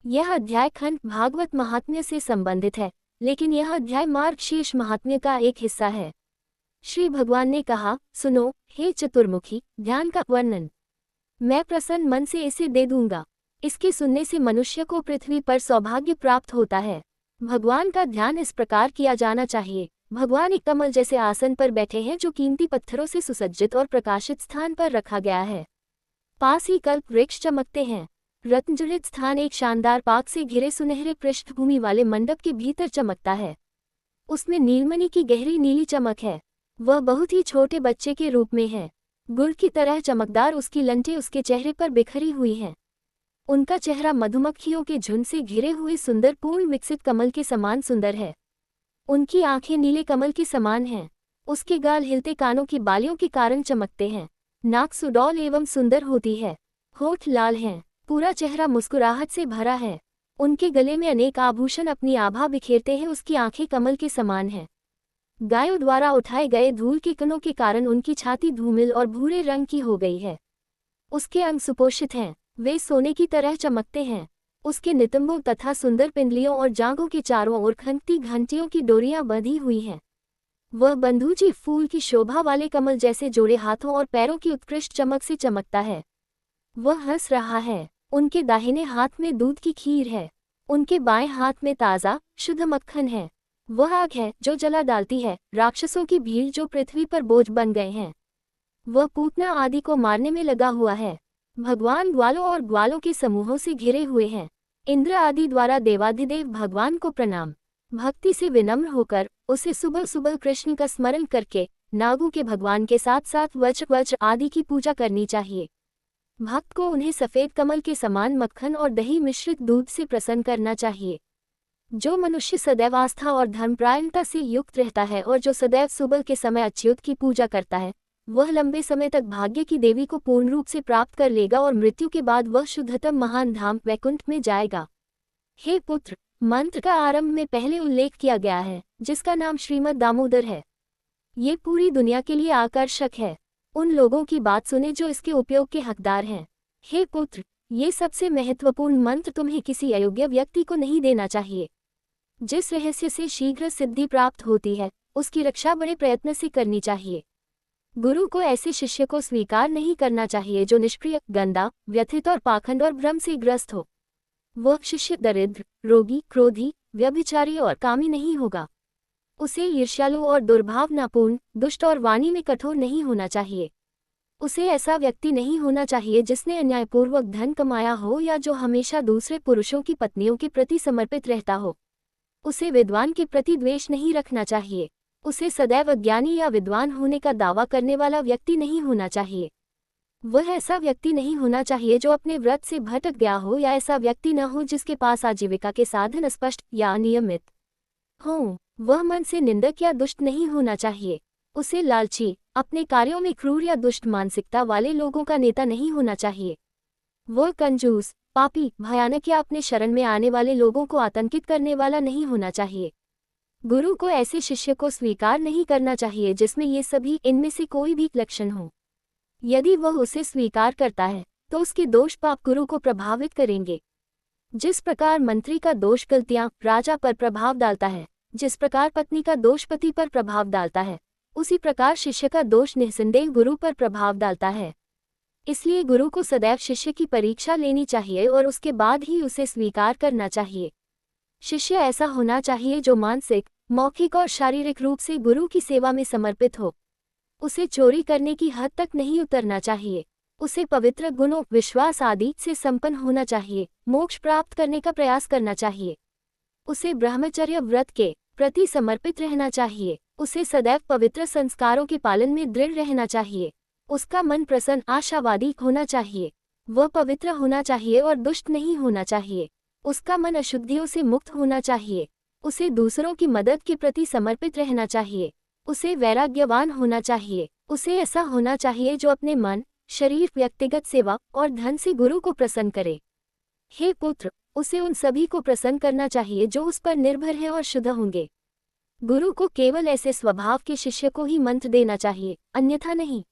यह अध्याय खंड भागवत महात्म्य से संबंधित है, लेकिन यह अध्याय मार्गशीर्ष महात्म्य का एक हिस्सा है। श्री भगवान ने कहा, सुनो हे चतुर्मुखी, ध्यान का वर्णन मैं प्रसन्न मन से इसे दे दूंगा। इसके सुनने से मनुष्य को पृथ्वी पर सौभाग्य प्राप्त होता है। भगवान का ध्यान इस प्रकार किया जाना चाहिए। भगवान एक कमल जैसे आसन पर बैठे हैं जो कीमती पत्थरों से सुसज्जित और प्रकाशित स्थान पर रखा गया है। पास ही कल्प वृक्ष चमकते हैं। रत्नजड़ित स्थान एक शानदार पाक से घिरे सुनहरे पृष्ठभूमि वाले मंडप के भीतर चमकता है। उसमें नीलमणि की गहरी नीली चमक है। वह बहुत ही छोटे बच्चे के रूप में है। गुड़ की तरह चमकदार उसकी लंटें उसके चेहरे पर बिखरी हुई हैं। उनका चेहरा मधुमक्खियों के झुंड से घिरे हुए सुंदर पूर्ण विकसित कमल के समान सुंदर है। उनकी आंखें नीले कमल के समान हैं। उसके गाल हिलते कानों की बालियों के कारण चमकते हैं। नाक सुडौल एवं सुंदर होती है। होठ लाल हैं। पूरा चेहरा मुस्कुराहट से भरा है। उनके गले में अनेक आभूषण अपनी आभा बिखेरते हैं। उसकी आंखें कमल के समान हैं। गायों द्वारा उठाए गए धूल के कणों के कारण उनकी छाती धूमिल और भूरे रंग की हो गई है। उसके अंग सुपोषित हैं। वे सोने की तरह चमकते हैं। उसके नितंबों तथा सुंदर पिंडलियों और जांघों के चारों ओर खनकती घंटियों की डोरियां बंधी हुई हैं। वह बंधुजी फूल की शोभा वाले कमल जैसे जोड़े हाथों और पैरों की उत्कृष्ट चमक से चमकता है। वह हंस रहा है। उनके दाहिने हाथ में दूध की खीर है। उनके बाएं हाथ में ताज़ा शुद्ध मक्खन है। वह आग है जो जला डालती है राक्षसों की भीड़ जो पृथ्वी पर बोझ बन गए हैं। वह पूतना आदि को मारने में लगा हुआ है। भगवान ग्वालों और ग्वालों के समूहों से घिरे हुए हैं। इंद्र आदि द्वारा देवाधिदेव भगवान को प्रणाम। भक्ति से विनम्र होकर उसे सुबह सुबह कृष्ण का स्मरण करके नागों के भगवान के साथ साथ वज्र आदि की पूजा करनी चाहिए। भक्त को उन्हें सफ़ेद कमल के समान मक्खन और दही मिश्रित दूध से प्रसन्न करना चाहिए। जो मनुष्य सदैव आस्था और धर्मपरायणता से युक्त रहता है और जो सदैव सुबह के समय अच्युत की पूजा करता है, वह लंबे समय तक भाग्य की देवी को पूर्ण रूप से प्राप्त कर लेगा और मृत्यु के बाद वह शुद्धतम महान धाम वैकुंठ में जाएगा। हे पुत्र, मंत्र का आरंभ में पहले उल्लेख किया गया है, जिसका नाम श्रीमद् दामोदर है। ये पूरी दुनिया के लिए आकर्षक है। उन लोगों की बात सुने जो इसके उपयोग के हकदार हैं। हे पुत्र, ये सबसे महत्वपूर्ण मंत्र तुम्हें किसी अयोग्य व्यक्ति को नहीं देना चाहिए। जिस रहस्य से शीघ्र सिद्धि प्राप्त होती है, उसकी रक्षा बड़े प्रयत्न से करनी चाहिए। गुरु को ऐसे शिष्य को स्वीकार नहीं करना चाहिए जो निष्क्रिय, गंदा, व्यथित और पाखंड और भ्रम से ग्रस्त हो। वह शिष्य दरिद्र, रोगी, क्रोधी, व्यभिचारी और कामी नहीं होगा। उसे ईर्ष्यालु और दुर्भावनापूर्ण, दुष्ट और वाणी में कठोर नहीं होना चाहिए। उसे ऐसा व्यक्ति नहीं होना चाहिए जिसने अन्यायपूर्वक धन कमाया हो या जो हमेशा दूसरे पुरुषों की पत्नियों के प्रति समर्पित रहता हो। उसे विद्वान के प्रति द्वेष नहीं रखना चाहिए। उसे सदैव अज्ञानी या विद्वान होने का दावा करने वाला व्यक्ति नहीं होना चाहिए। वह ऐसा व्यक्ति नहीं होना चाहिए जो अपने व्रत से भटक गया हो या ऐसा व्यक्ति न हो जिसके पास आजीविका के साधन स्पष्ट या अनियमित हो। वह मन से निंदक या दुष्ट नहीं होना चाहिए। उसे लालची, अपने कार्यों में क्रूर या दुष्ट मानसिकता वाले लोगों का नेता नहीं होना चाहिए। वह कंजूस, पापी, भयानक या अपने शरण में आने वाले लोगों को आतंकित करने वाला नहीं होना चाहिए। गुरु को ऐसे शिष्य को स्वीकार नहीं करना चाहिए जिसमें ये सभी इनमें से कोई भी लक्षण हो। यदि वह उसे स्वीकार करता है तो उसके दोष पाप गुरु को प्रभावित करेंगे। जिस प्रकार मंत्री का दोष गलतियां राजा पर प्रभाव डालता है, जिस प्रकार पत्नी का दोष पति पर प्रभाव डालता है, उसी प्रकार शिष्य का दोष निस्संदेह गुरु पर प्रभाव डालता है। इसलिए गुरु को सदैव शिष्य की परीक्षा लेनी चाहिए और उसके बाद ही उसे स्वीकार करना चाहिए। शिष्य ऐसा होना चाहिए जो मानसिक, मौखिक और शारीरिक रूप से गुरु की सेवा में समर्पित हो। उसे चोरी करने की हद तक नहीं उतरना चाहिए। उसे पवित्र गुणों, विश्वास आदि से संपन्न होना चाहिए। मोक्ष प्राप्त करने का प्रयास करना चाहिए। उसे ब्रह्मचर्य व्रत के प्रति समर्पित रहना चाहिए। उसे सदैव पवित्र संस्कारों के पालन में दृढ़ रहना चाहिए। उसका मन प्रसन्न, आशावादी होना चाहिए। वह पवित्र होना चाहिए और दुष्ट नहीं होना चाहिए। उसका मन अशुद्धियों से मुक्त होना चाहिए। उसे दूसरों की मदद के प्रति समर्पित रहना चाहिए। उसे वैराग्यवान होना चाहिए। उसे ऐसा होना चाहिए जो अपने मन, शरीर, व्यक्तिगत सेवा और धन से गुरु को प्रसन्न करे। हे पुत्र, उसे उन सभी को प्रसन्न करना चाहिए जो उस पर निर्भर है और शुद्ध होंगे। गुरु को केवल ऐसे स्वभाव के शिष्य को ही मंत्र देना चाहिए, अन्यथा नहीं।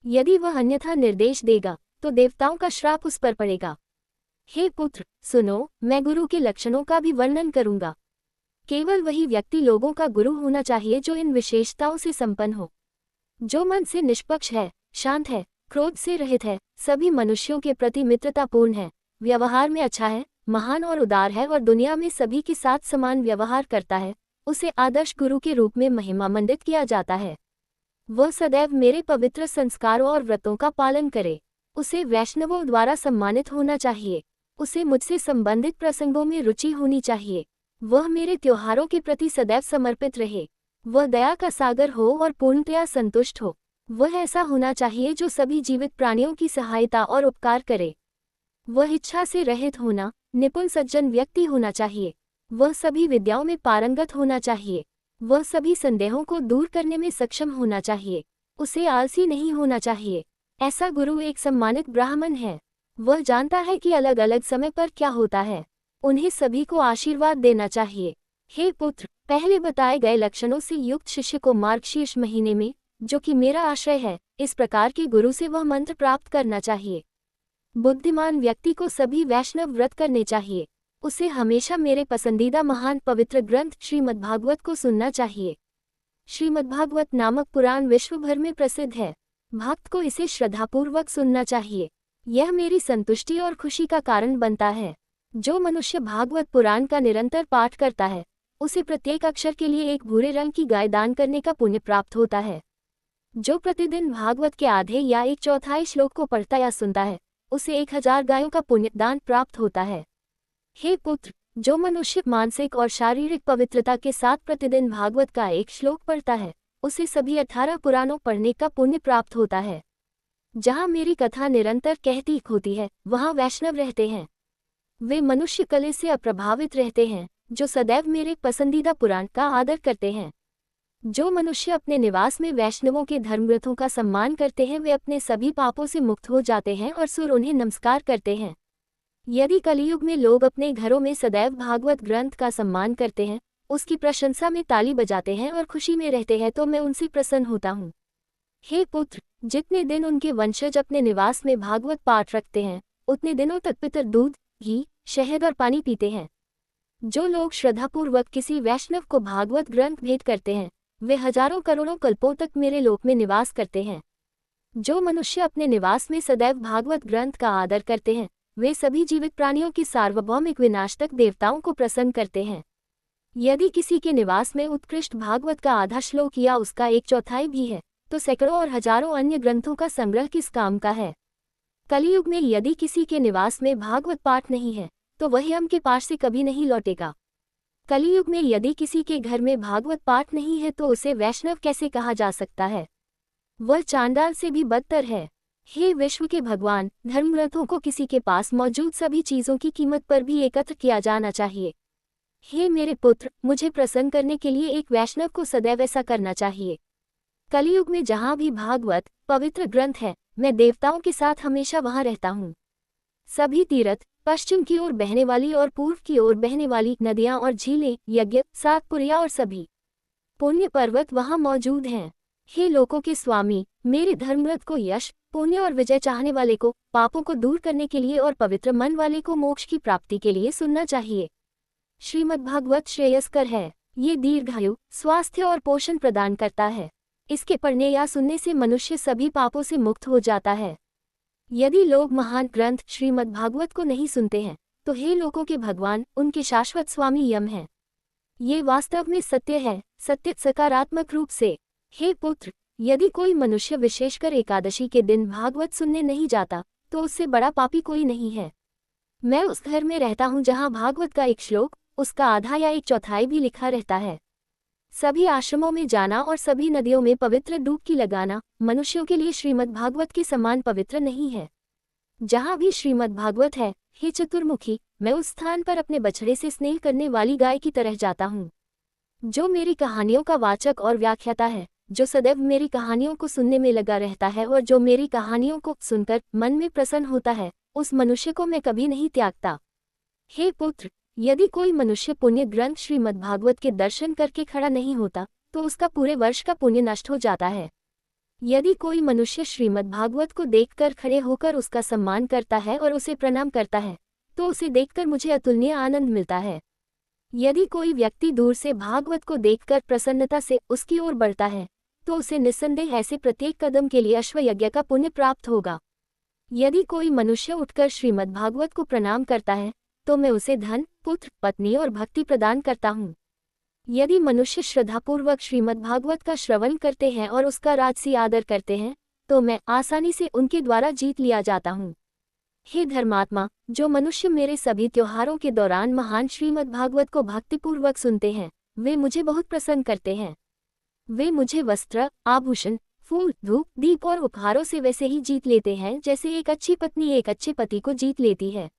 यदि वह अन्यथा निर्देश देगा तो देवताओं का श्राप उस पर पड़ेगा। हे पुत्र, सुनो, मैं गुरु के लक्षणों का भी वर्णन करूंगा। केवल वही व्यक्ति लोगों का गुरु होना चाहिए जो इन विशेषताओं से संपन्न हो, जो मन से निष्पक्ष है, शांत है, क्रोध से रहित है, सभी मनुष्यों के प्रति मित्रतापूर्ण है, व्यवहार में अच्छा है, महान और उदार है और दुनिया में सभी के साथ समान व्यवहार करता है। उसे आदर्श गुरु के रूप में महिमा मंडित किया जाता है। वह सदैव मेरे पवित्र संस्कारों और व्रतों का पालन करे। उसे वैष्णवों द्वारा सम्मानित होना चाहिए। उसे मुझसे संबंधित प्रसंगों में रुचि होनी चाहिए। वह मेरे त्योहारों के प्रति सदैव समर्पित रहे। वह दया का सागर हो और पूर्णतया संतुष्ट हो। वह ऐसा होना चाहिए जो सभी जीवित प्राणियों की सहायता और उपकार करे। वह इच्छा से रहित होना, निपुण सज्जन व्यक्ति होना चाहिए। वह सभी विद्याओं में पारंगत होना चाहिए। वह सभी संदेहों को दूर करने में सक्षम होना चाहिए। उसे आलसी नहीं होना चाहिए। ऐसा गुरु एक सम्मानित ब्राह्मण है। वह जानता है कि अलग अलग समय पर क्या होता है। उन्हें सभी को आशीर्वाद देना चाहिए। हे पुत्र, पहले बताए गए लक्षणों से युक्त शिष्य को मार्गशीर्ष महीने में, जो कि मेरा आश्रय है, इस प्रकार के गुरु से वह मंत्र प्राप्त करना चाहिए। बुद्धिमान व्यक्ति को सभी वैष्णव व्रत करने चाहिए। उसे हमेशा मेरे पसंदीदा महान पवित्र ग्रंथ श्रीमद्भागवत को सुनना चाहिए। श्रीमद्भागवत नामक पुराण विश्व भर में प्रसिद्ध है। भक्त को इसे श्रद्धापूर्वक सुनना चाहिए। यह मेरी संतुष्टि और खुशी का कारण बनता है। जो मनुष्य भागवत पुराण का निरंतर पाठ करता है, उसे प्रत्येक अक्षर के लिए एक भूरे रंग की गाय दान करने का पुण्य प्राप्त होता है। जो प्रतिदिन भागवत के आधे या एक चौथाई श्लोक को पढ़ता या सुनता है, उसे 1000 गायों का पुण्य दान प्राप्त होता है। हे पुत्र, जो मनुष्य मानसिक और शारीरिक पवित्रता के साथ प्रतिदिन भागवत का एक श्लोक पढ़ता है, उसे सभी 18 पुराणों पढ़ने का पुण्य प्राप्त होता है। जहाँ मेरी कथा निरंतर कहती होती है, वहाँ वैष्णव रहते हैं। वे मनुष्य कले से अप्रभावित रहते हैं, जो सदैव मेरे पसंदीदा पुराण का आदर करते हैं। जो मनुष्य अपने निवास में वैष्णवों के धर्मग्रंथों का सम्मान करते हैं, वे अपने सभी पापों से मुक्त हो जाते हैं और सुर उन्हें नमस्कार करते हैं। यदि कलियुग में लोग अपने घरों में सदैव भागवत ग्रंथ का सम्मान करते हैं, उसकी प्रशंसा में ताली बजाते हैं और खुशी में रहते हैं, तो मैं उनसे प्रसन्न होता हूँ। हे पुत्र, जितने दिन उनके वंशज अपने निवास में भागवत पाठ रखते हैं, उतने दिनों तक पितर दूध, घी, शहद और पानी पीते हैं। जो लोग श्रद्धापूर्वक किसी वैष्णव को भागवत ग्रंथ भेंट करते हैं, वे हजारों करोड़ों कल्पों तक मेरे लोक में निवास करते हैं। जो मनुष्य अपने निवास में सदैव भागवत ग्रंथ का आदर करते हैं, वे सभी जीवित प्राणियों की सार्वभौमिक विनाश तक देवताओं को प्रसन्न करते हैं। यदि किसी के निवास में उत्कृष्ट भागवत का आधा श्लोक या उसका 1/4 भी है, तो सैकड़ों और हजारों अन्य ग्रंथों का संग्रह किस काम का है। कलियुग में यदि किसी के निवास में भागवत पाठ नहीं है, तो वह यम के पास से कभी नहीं लौटेगा। कलियुग में यदि किसी के घर में भागवत पाठ नहीं है, तो उसे वैष्णव कैसे कहा जा सकता है। वह चांडाल से भी बदतर है। हे विश्व के भगवान, धर्मग्रंथों को किसी के पास मौजूद सभी चीजों की कीमत पर भी एकत्र किया जाना चाहिए। हे मेरे पुत्र, मुझे प्रसन्न करने के लिए एक वैष्णव को सदैव ऐसा करना चाहिए। कलियुग में जहाँ भी भागवत पवित्र ग्रंथ है, मैं देवताओं के साथ हमेशा वहाँ रहता हूँ। सभी तीर्थ, पश्चिम की ओर बहने वाली और पूर्व की ओर बहने वाली नदियाँ और झीलें, यज्ञ, सातपुरिया और सभी पुण्य पर्वत वहाँ मौजूद हैं। हे लोकों के स्वामी, मेरे धर्मग्रंथ को यश, पुण्य और विजय चाहने वाले को, पापों को दूर करने के लिए और पवित्र मन वाले को मोक्ष की प्राप्ति के लिए सुनना चाहिए। श्रीमद्भागवत श्रेयस्कर है। ये दीर्घायु, स्वास्थ्य और पोषण प्रदान करता है। इसके पढ़ने या सुनने से मनुष्य सभी पापों से मुक्त हो जाता है। यदि लोग महान ग्रंथ श्रीमद्भागवत को नहीं सुनते हैं, तो हे लोकों के भगवान, उनके शाश्वत स्वामी यम हैं। ये वास्तव में सत्य है, सत्य सकारात्मक रूप से। हे पुत्र, यदि कोई मनुष्य विशेषकर एकादशी के दिन भागवत सुनने नहीं जाता, तो उससे बड़ा पापी कोई नहीं है। मैं उस घर में रहता हूँ जहाँ भागवत का एक श्लोक, उसका आधा या 1/4 भी लिखा रहता है। सभी आश्रमों में जाना और सभी नदियों में पवित्र डुबकी लगाना मनुष्यों के लिए श्रीमद्भागवत के समान पवित्र नहीं है। जहाँ भी श्रीमद्भागवत है, हे चतुर्मुखी, मैं उस स्थान पर अपने बछड़े से स्नेह करने वाली गाय की तरह जाता हूँ। जो मेरी कहानियों का वाचक और व्याख्याता है, जो सदैव मेरी कहानियों को सुनने में लगा रहता है और जो मेरी कहानियों को सुनकर मन में प्रसन्न होता है, उस मनुष्य को मैं कभी नहीं त्यागता। हे पुत्र, यदि कोई मनुष्य पुण्य ग्रंथ श्रीमद्भागवत के दर्शन करके खड़ा नहीं होता, तो उसका पूरे वर्ष का पुण्य नष्ट हो जाता है। यदि कोई मनुष्य श्रीमद्भागवत को देखकर खड़े होकर उसका सम्मान करता है और उसे प्रणाम करता है, तो उसे देखकर मुझे अतुलनीय आनंद मिलता है। यदि कोई व्यक्ति दूर से भागवत को देखकर प्रसन्नता से उसकी ओर बढ़ता है, तो उसे निस्संदेह ऐसे प्रत्येक कदम के लिए अश्वयज्ञ का पुण्य प्राप्त होगा। यदि कोई मनुष्य उठकर श्रीमद् भागवत को प्रणाम करता है, तो मैं उसे धन, पुत्र, पत्नी और भक्ति प्रदान करता हूँ। यदि मनुष्य श्रद्धापूर्वक श्रीमद् भागवत का श्रवण करते हैं और उसका राजसी आदर करते हैं, तो मैं आसानी से उनके द्वारा जीत लिया जाता हूँ। हे धर्मात्मा, जो मनुष्य मेरे सभी त्योहारों के दौरान महान श्रीमद् भागवत को भक्तिपूर्वक सुनते हैं, वे मुझे बहुत प्रसन्न करते हैं। वे मुझे वस्त्र, आभूषण, फूल, धूप, दीप और उपहारों से वैसे ही जीत लेते हैं जैसे एक अच्छी पत्नी एक अच्छे पति को जीत लेती है।